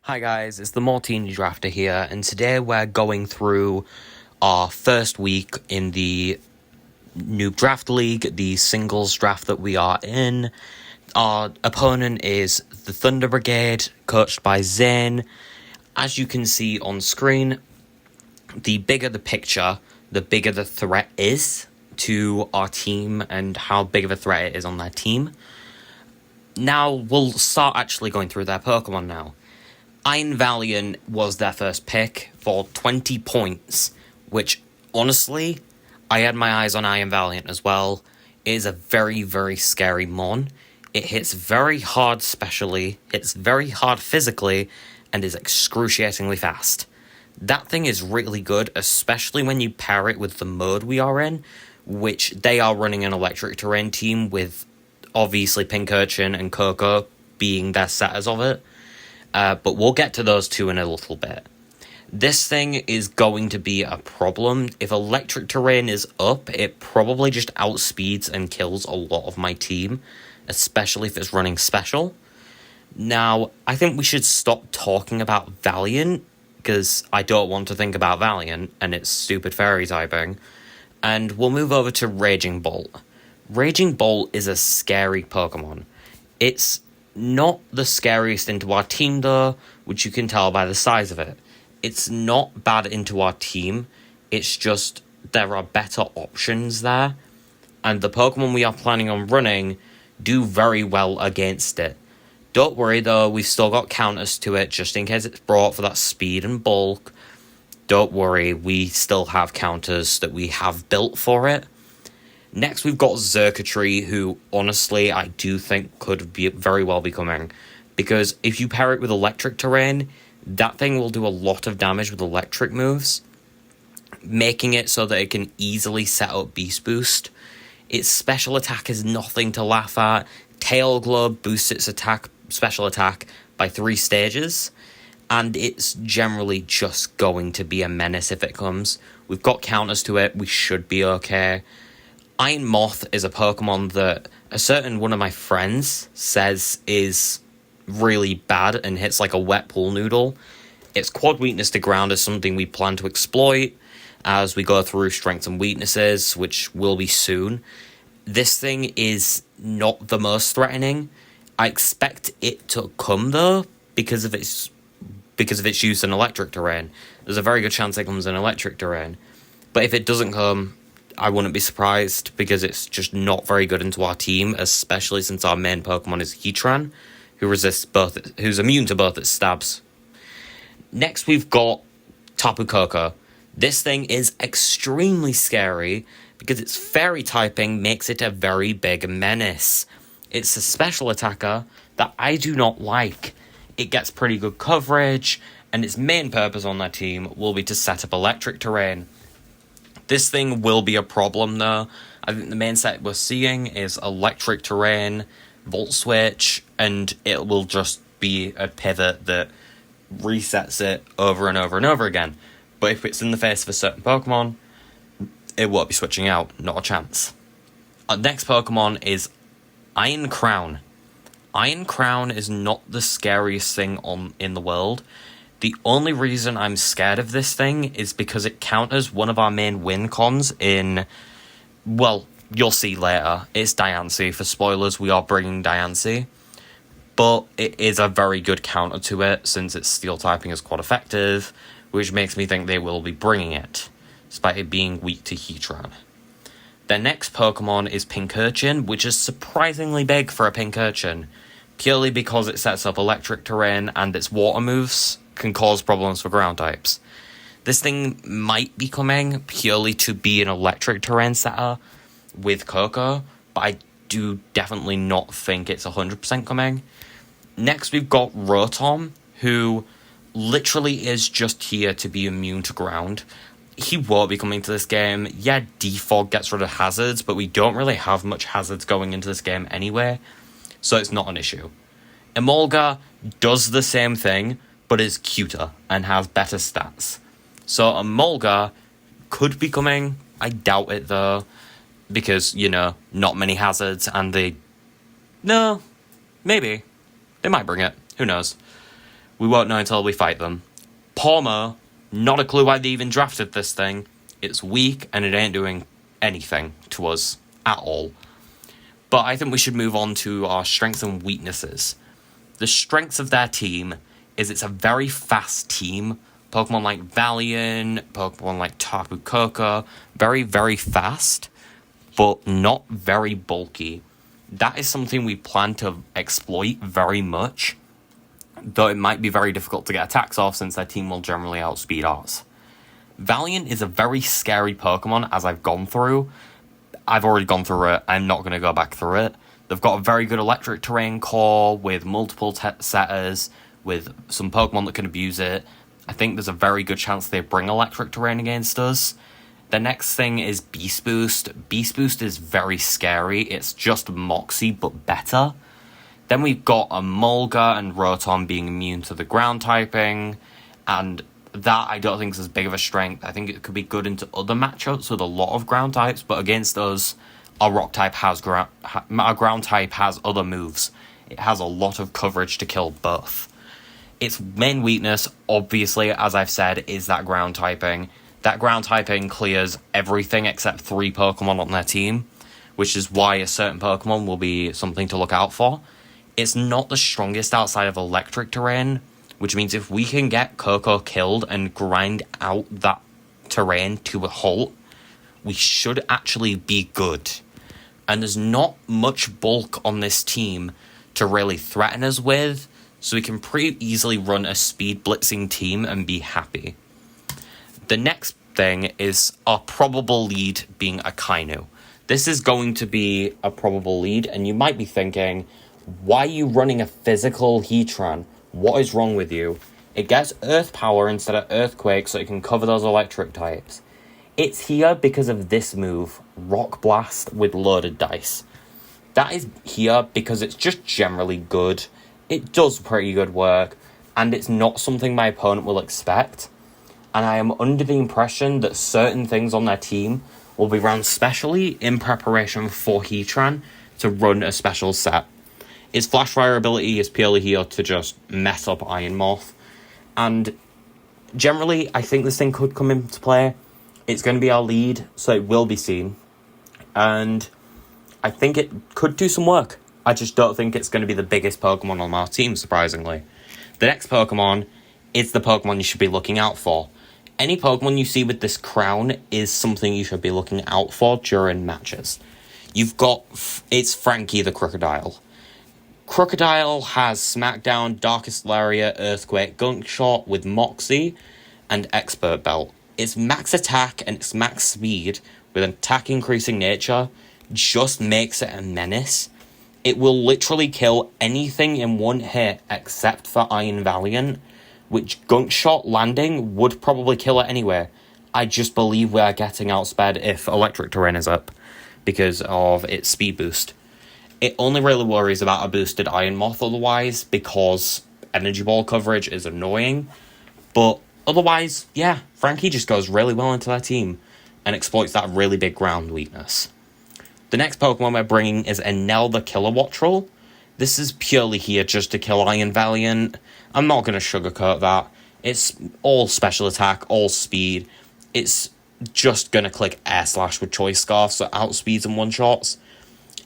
Hi guys, it's the Martini Drafter here, and today we're going through our first week in the Noob Draft League, the singles draft that we are in. Our opponent is the Thunder Brigade, coached by Zane. As you can see on screen, the bigger the picture, the bigger the threat is to our team and how big of a threat it is on their team. Now, we'll start actually going through their Pokemon now. Iron Valiant was their first pick for 20 points, which, honestly, I had my eyes on Iron Valiant as well. It is a very, very scary mon. It hits very hard specially, hits very hard physically, and is excruciatingly fast. That thing is really good, especially when you pair it with the mode we are in, which they are running an electric terrain team with, obviously, Pincurchin and Coco being their setters of it. But we'll get to those two in a little bit. This thing is going to be a problem. If electric terrain is up, it probably just outspeeds and kills a lot of my team, especially if it's running special. Now, I think we should stop talking about Valiant, because I don't want to think about Valiant and its stupid fairy typing. And we'll move over to Raging Bolt. Raging Bolt is a scary Pokemon. It's not the scariest into our team though, which you can tell by the size of it. It's not bad into our team, it's just there are better options there, and the Pokemon we are planning on running do very well against it. Don't worry though, we've still got counters to it just in case it's brought for that speed and bulk. Don't worry, we still have counters that we have built for it. Next, we've got Xurkitree, who, honestly, I do think could be very well be coming. Because if you pair it with electric terrain, that thing will do a lot of damage with electric moves, making it so that it can easily set up Beast Boost. Its special attack is nothing to laugh at. Tail Globe boosts its special attack by 3 stages, and it's generally just going to be a menace if it comes. We've got counters to it, we should be okay. Iron Moth is a Pokemon that a certain one of my friends says is really bad and hits like a wet pool noodle. Its quad weakness to ground is something we plan to exploit as we go through strengths and weaknesses, which will be soon. This thing is not the most threatening. I expect it to come though because of its use in electric terrain. There's a very good chance it comes in electric terrain. But if it doesn't come, I wouldn't be surprised, because it's just not very good into our team, especially since our main Pokemon is Heatran, who's immune to both its stabs. Next, we've got Tapu Koko. This thing is extremely scary, because its fairy typing makes it a very big menace. It's a special attacker that I do not like. It gets pretty good coverage, and its main purpose on their team will be to set up electric terrain. This thing will be a problem though. I think the main set we're seeing is electric terrain, Volt Switch, and it will just be a pivot that resets it over and over and over again. But if it's in the face of a certain Pokemon, it won't be switching out, not a chance. Our next Pokemon is Iron Crown. Iron Crown is not the scariest thing in the world. The only reason I'm scared of this thing is because it counters one of our main win cons in, well, you'll see later. It's Diancie. For spoilers, we are bringing Diancie. But it is a very good counter to it, since its steel typing is quite effective, which makes me think they will be bringing it, despite it being weak to Heatran. Their next Pokemon is Pincurchin, which is surprisingly big for a Pincurchin, purely because it sets up electric terrain and its water moves can cause problems for ground types. This thing might be coming purely to be an electric terrain setter with Coco, but I do definitely not think it's 100% coming. Next, we've got Rotom, who literally is just here to be immune to ground. He won't be coming to this game. Yeah, Defog gets rid of hazards, but we don't really have much hazards going into this game anyway, so it's not an issue. Emolga does the same thing, but is cuter and has better stats. So Emolga could be coming. I doubt it though, because, not many hazards, and no, maybe. They might bring it. Who knows? We won't know until we fight them. Palmer, not a clue why they even drafted this thing. It's weak, and it ain't doing anything to us at all. But I think we should move on to our strengths and weaknesses. The strengths of their team is it's a very fast team. Pokemon like Valiant, Pokemon like Tapu Koko, very, very fast, but not very bulky. That is something we plan to exploit very much, though it might be very difficult to get attacks off since their team will generally outspeed ours. Valiant is a very scary Pokemon, as I've gone through. I've already gone through it. I'm not going to go back through it. They've got a very good electric terrain core with multiple setters, with some Pokemon that can abuse it. I think there's a very good chance they bring electric terrain against us. The next thing is Beast Boost. Beast Boost is very scary. It's just Moxie, but better. Then we've got a Mulga and Rotom being immune to the ground typing, and that I don't think is as big of a strength. I think it could be good into other matchups with a lot of ground types, but against us, our rock type has our ground type has other moves. It has a lot of coverage to kill both. Its main weakness, obviously, as I've said, is that ground typing. That ground typing clears everything except 3 Pokemon on their team, which is why a certain Pokemon will be something to look out for. It's not the strongest outside of electric terrain, which means if we can get Koko killed and grind out that terrain to a halt, we should actually be good. And there's not much bulk on this team to really threaten us with, so we can pretty easily run a speed blitzing team and be happy. The next thing is our probable lead being a Kainu. This is going to be a probable lead, and you might be thinking, why are you running a physical Heatran? What is wrong with you? It gets Earth Power instead of Earthquake so it can cover those electric types. It's here because of this move, Rock Blast with loaded dice. That is here because it's just generally good. It does pretty good work, and it's not something my opponent will expect. And I am under the impression that certain things on their team will be run specially in preparation for Heatran to run a special set. Its Flash Fire ability is purely here to just mess up Iron Moth. And generally, I think this thing could come into play. It's going to be our lead, so it will be seen. And I think it could do some work. I just don't think it's going to be the biggest Pokemon on our team, surprisingly. The next Pokemon is the Pokemon you should be looking out for. Any Pokemon you see with this crown is something you should be looking out for during matches. It's Frankie the Crocodile. Crocodile has Smackdown, Darkest Laria, Earthquake, Gunk Shot with Moxie, and Expert Belt. Its max attack and its max speed, with an attack increasing nature, just makes it a menace. It will literally kill anything in one hit except for Iron Valiant, which Gunk Shot landing would probably kill it anyway. I just believe we're getting outsped if electric terrain is up, because of its speed boost. It only really worries about a boosted Iron Moth otherwise, because Energy Ball coverage is annoying. But otherwise, yeah, Frankie just goes really well into their team and exploits that really big ground weakness. The next Pokemon we're bringing is Enel the Kilowattrel. This is purely here just to kill Iron Valiant. I'm not going to sugarcoat that. It's all special attack, all speed. It's just going to click Air Slash with Choice Scarf, so outspeeds and one-shots.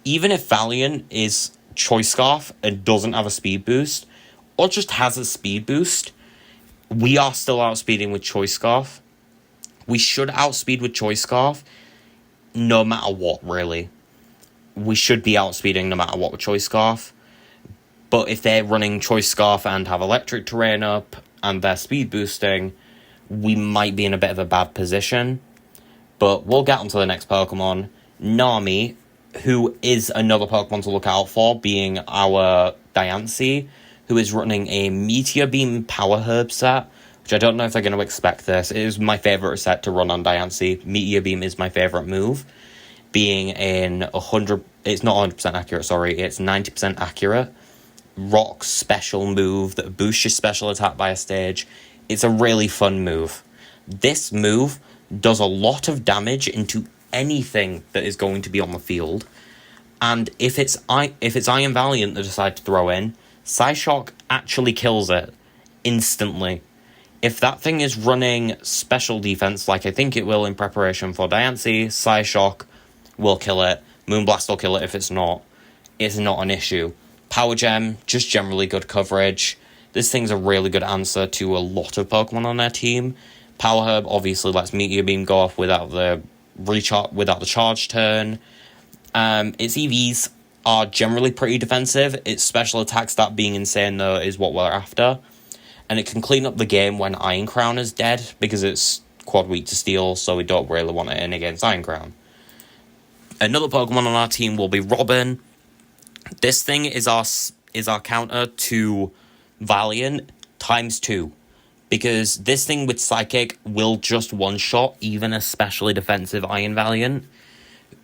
Even if Valiant is Choice Scarf and doesn't have a speed boost, or just has a speed boost, we are still outspeeding with Choice Scarf. We should outspeed with Choice Scarf no matter what, really. We should be outspeeding no matter what with Choice Scarf. But if they're running Choice Scarf and have electric terrain up and they're speed boosting, we might be in a bit of a bad position. But we'll get onto the next Pokemon, Nami, who is another Pokemon to look out for, being our Diancie, who is running a Meteor Beam Power Herb set, which I don't know if they're going to expect this. It is my favourite set to run on Diancie. Meteor Beam is my favourite move, being in 100... It's not 100% accurate, sorry. It's 90% accurate. Rock special move that boosts your special attack by a stage. It's a really fun move. This move does a lot of damage into anything that is going to be on the field. And if it's Iron Valiant they decide to throw in, Psyshock actually kills it. instantly. If that thing is running special defense, like I think it will in preparation for Diancie, Psyshock will kill it. Moonblast will kill it if it's not. It's not an issue. Power Gem, just generally good coverage. This thing's a really good answer to a lot of Pokemon on their team. Power Herb obviously lets Meteor Beam go off without the charge turn. Its EVs are generally pretty defensive. Its special attack stat being insane, though, is what we're after. And it can clean up the game when Iron Crown is dead, because it's quad weak to Steel, so we don't really want it in against Iron Crown. Another Pokemon on our team will be Robin. This thing is our counter to Valiant times 2. Because this thing with Psychic will just one-shot even especially defensive Iron Valiant,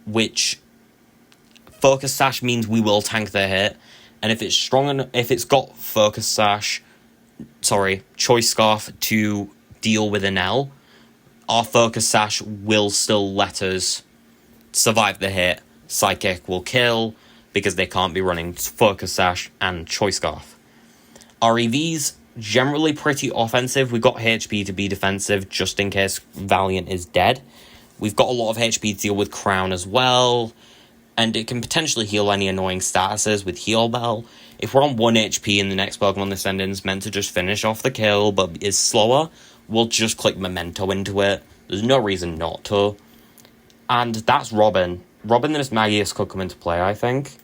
which Focus Sash means we will tank their hit. And if it's if it's got Choice Scarf to deal with an L, our Focus Sash will still let us survive the hit. Psychic will kill, because they can't be running Focus Sash and Choice Scarf. Our EVs, generally pretty offensive. We've got HP to be defensive, just in case Valiant is dead. We've got a lot of HP to deal with Crown as well, and it can potentially heal any annoying statuses with Heal Bell. If we're on 1 HP and the next Pokemon they send in is meant to just finish off the kill, but is slower, we'll just click Memento into it. There's no reason not to. And that's Robin. Robin and his Magius could come into play, I think.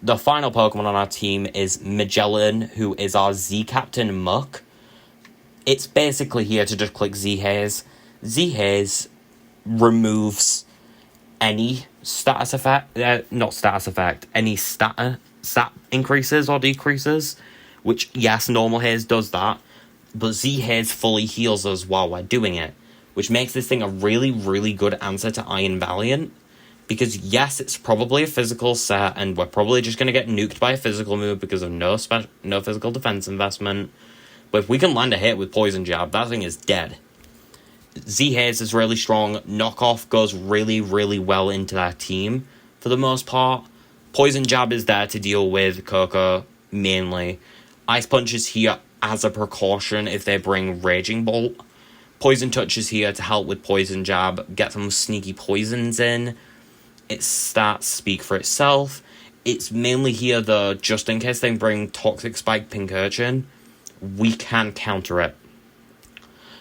The final Pokemon on our team is Magellan, who is our Z-Captain Muck. It's basically here to just click Z-Haze. Z-Haze removes any status effect, any stat increases or decreases, which, yes, normal haze does that, but Z-Haze fully heals us while we're doing it, which makes this thing a really, really good answer to Iron Valiant, because, yes, it's probably a physical set, and we're probably just going to get nuked by a physical move because of no physical defense investment, but if we can land a hit with Poison Jab, that thing is dead. Z-Haze is really strong. Knockoff goes really, really well into their team, for the most part. Poison Jab is there to deal with Coco, mainly. Ice Punch is here as a precaution if they bring Raging Bolt. Poison Touch is here to help with Poison Jab, get some sneaky poisons in. Its stats speak for itself. It's mainly here, though, just in case they bring Toxic Spike Pincurchin, we can counter it.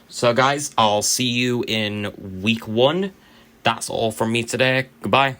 So, guys, I'll see you in week 1. That's all from me today. Goodbye.